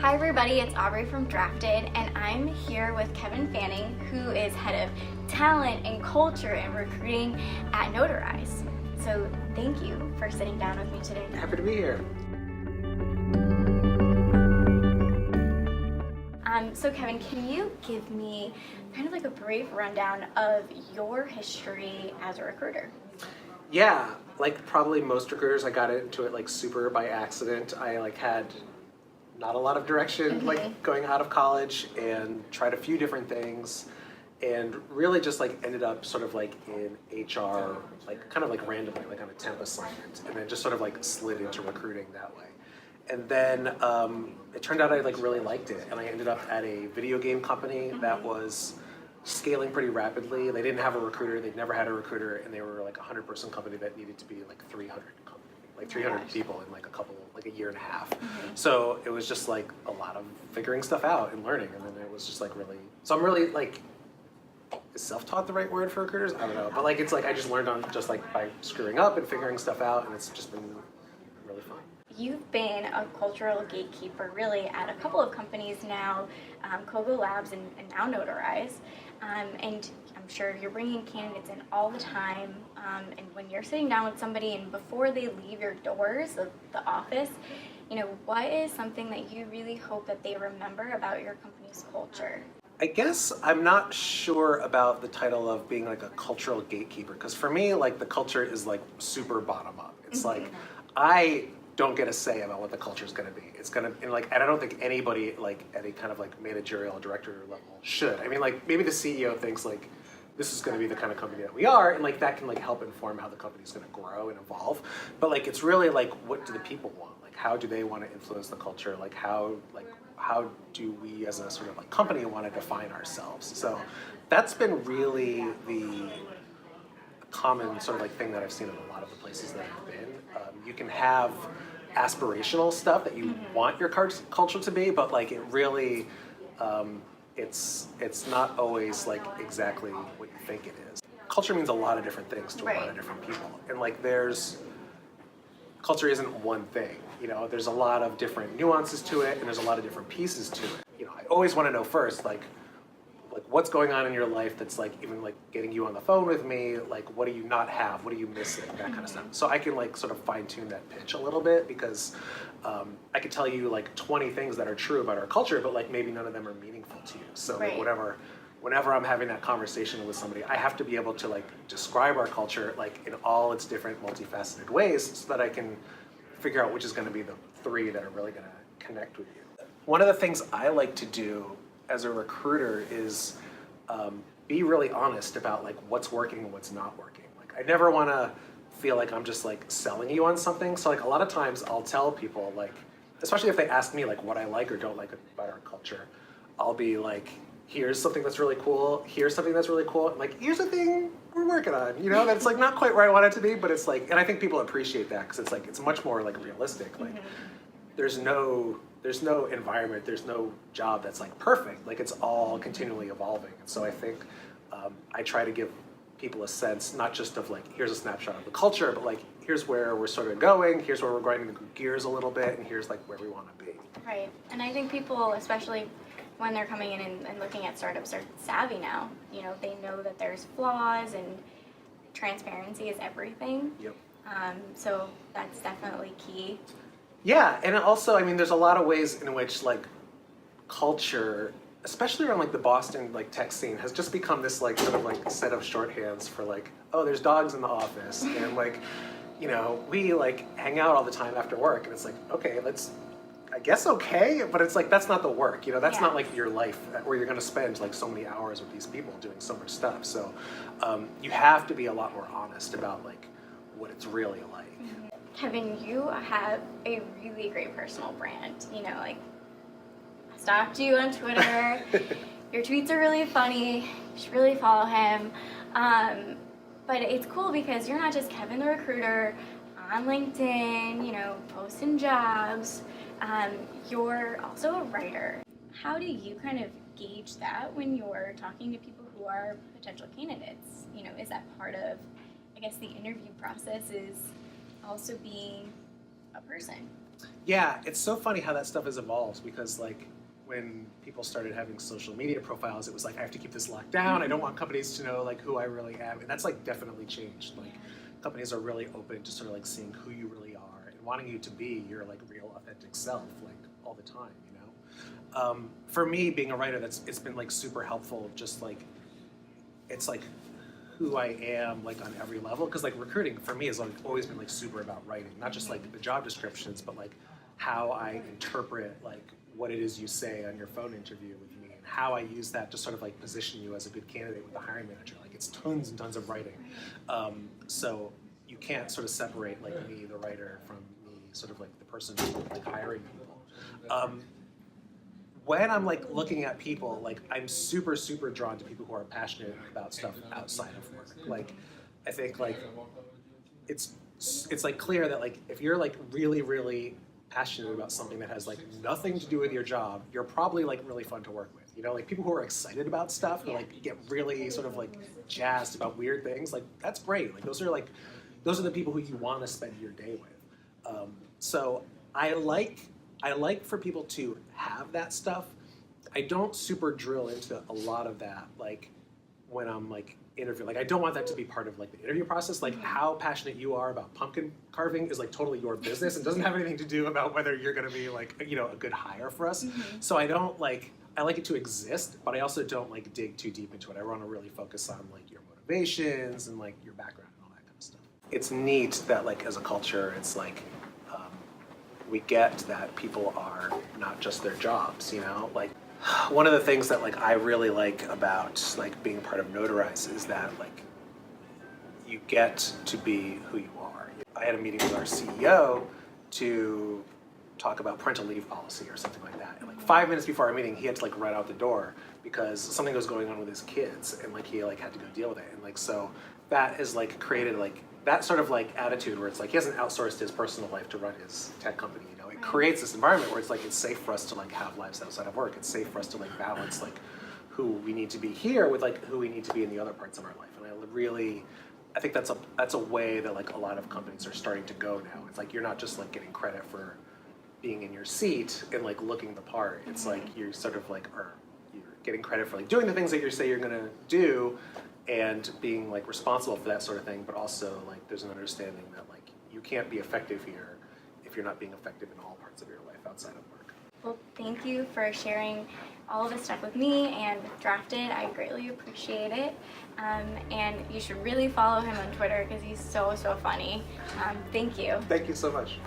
Hi everybody, it's Aubrey from Drafted, and I'm here with Kevin Fanning, who is head of talent and culture and recruiting at Notarize. So thank you for sitting down with me today. Happy to be here. So Kevin, can you give me kind of like a brief rundown of your history as a recruiter? Yeah, like probably most recruiters, I got into it like super by accident. I like had not a lot of direction like going out of college and tried a few different things and really just like ended up sort of like in HR, like kind of like randomly, like on a temp assignment, and then just sort of like slid into recruiting that way. And then it turned out I like really liked it, and I ended up at a video game company that was scaling pretty rapidly. They didn't have a recruiter, they'd never had a recruiter, and they were like a 100-person company that needed to be like 300 people in like a year and a half. So it was just like a lot of figuring stuff out and learning, and then it was just like really, so I'm really like, is self-taught the right word for recruiters? I don't know, but like it's like I just learned on just like by screwing up and figuring stuff out, and it's just been really fun. You've been a cultural gatekeeper really at a couple of companies now, Kogo Labs and now Notarize, and I'm sure you're bringing candidates in all the time, and when you're sitting down with somebody and before they leave your doors of the office, you know, what is something that you really hope that they remember about your company's culture? I guess I'm not sure about the title of being like a cultural gatekeeper, because for me, like the culture is like super bottom up. It's like I don't get a say about what the culture is going to be. It's going to, and like, and I don't think anybody like at a kind of like managerial director level should. I mean, like maybe the CEO thinks like this is going to be the kind of company that we are, and like that can like help inform how the company is going to grow and evolve. But like it's really like, what do the people want? Like how do they want to influence the culture? Like how do we as a sort of like company want to define ourselves? So that's been really the common sort of like thing that I've seen in a lot of the places that I've been. You can have aspirational stuff that you want your culture to be, but like it really, it's not always like exactly what you think it is. Culture means a lot of different things to a lot of different people, and like culture isn't one thing. You know, there's a lot of different nuances to it, and there's a lot of different pieces to it. You know, I always want to know first, like what's going on in your life that's like even like getting you on the phone with me, like what do you not have, what are you missing, that kind of stuff. So I can like sort of fine tune that pitch a little bit, because I could tell you like 20 things that are true about our culture, but like maybe none of them are meaningful to you. So like whenever I'm having that conversation with somebody, I have to be able to like describe our culture like in all its different multifaceted ways, so that I can figure out which is going to be the 3 that are really going to connect with you. One of the things I like to do as a recruiter is be really honest about like what's working and what's not working. Like I never want to feel like I'm just like selling you on something. So like a lot of times I'll tell people, like, especially if they ask me like what I like or don't like about our culture, I'll be like, here's something that's really cool, here's something that's really cool, and like here's a thing we're working on, you know, that's like not quite where I want it to be, but it's like, and I think people appreciate that because it's like it's much more like realistic. Like there's no environment, there's no job that's like perfect. Like it's all continually evolving. And so I think I try to give people a sense, not just of like, here's a snapshot of the culture, but like, here's where we're sort of going, here's where we're grinding the gears a little bit, and here's like where we want to be. Right, and I think people, especially when they're coming in and looking at startups, are savvy now. You know, they know that there's flaws and transparency is everything. Yep. So that's definitely key. Yeah, and also, I mean, there's a lot of ways in which like culture, especially around like the Boston like tech scene, has just become this like sort of like set of shorthands for like, oh, there's dogs in the office, and like, you know, we like hang out all the time after work, and it's like, okay, let's, I guess okay, but it's like that's not the work, you know, that's not like your life where you're going to spend like so many hours with these people doing so much stuff. So you have to be a lot more honest about like what it's really like. Kevin, you have a really great personal brand. You know, like, I stalked you on Twitter. Your tweets are really funny. You should really follow him. But it's cool because you're not just Kevin the recruiter on LinkedIn, you know, posting jobs. You're also a writer. How do you kind of gauge that when you're talking to people who are potential candidates? You know, is that part of, I guess, the interview process is also being a person? Yeah, it's so funny how that stuff has evolved because like when people started having social media profiles, it was like I have to keep this locked down. I don't want companies to know like who I really am, and that's like definitely changed. Like companies are really open to sort of like seeing who you really are and wanting you to be your like real authentic self like all the time. You know, for me being a writer, it's been like super helpful. Just like it's like who I am like on every level because like recruiting for me has like always been like super about writing, not just like the job descriptions, but like how I interpret like what it is you say on your phone interview with me and how I use that to sort of like position you as a good candidate with the hiring manager. Like it's tons and tons of writing. So you can't sort of separate like me, the writer, from me, sort of like the person who's like hiring people. When I'm like looking at people, like I'm super, super drawn to people who are passionate about stuff outside of work. Like I think like it's like clear that like if you're like really, really passionate about something that has like nothing to do with your job, you're probably like really fun to work with. You know, like people who are excited about stuff, who like get really sort of like jazzed about weird things, like that's great. Like those are the people who you want to spend your day with. So I like for people to have that stuff. I don't super drill into a lot of that like when I'm like interview. Like I don't want that to be part of like the interview process. Like how passionate you are about pumpkin carving is like totally your business and doesn't have anything to do about whether you're going to be like, you know, a good hire for us. So I like it to exist, but I also don't like dig too deep into it. I want to really focus on like your motivations and like your background and all that kind of stuff. It's neat that like as a culture, it's like we get that people are not just their jobs, you know? Like one of the things that like I really like about like being part of Notarize is that like you get to be who you are. I had a meeting with our CEO to talk about parental leave policy or something like that. And like 5 minutes before our meeting, he had to like run out the door because something was going on with his kids and like he like had to go deal with it. And like so that is like created like that sort of like attitude where it's like he hasn't outsourced his personal life to run his tech company, you know. It creates this environment where it's like it's safe for us to like have lives outside of work. It's safe for us to like balance like who we need to be here with like who we need to be in the other parts of our life. And I think that's a way that like a lot of companies are starting to go now. It's like you're not just like getting credit for being in your seat and like looking the part. It's like you're sort of like you're getting credit for like doing the things that you say you're gonna do and being like responsible for that sort of thing, but also like there's an understanding that like you can't be effective here if you're not being effective in all parts of your life outside of work. Well, thank you for sharing all of this stuff with me and with Drafted. I greatly appreciate it. And you should really follow him on Twitter because he's so funny. Thank you. Thank you so much.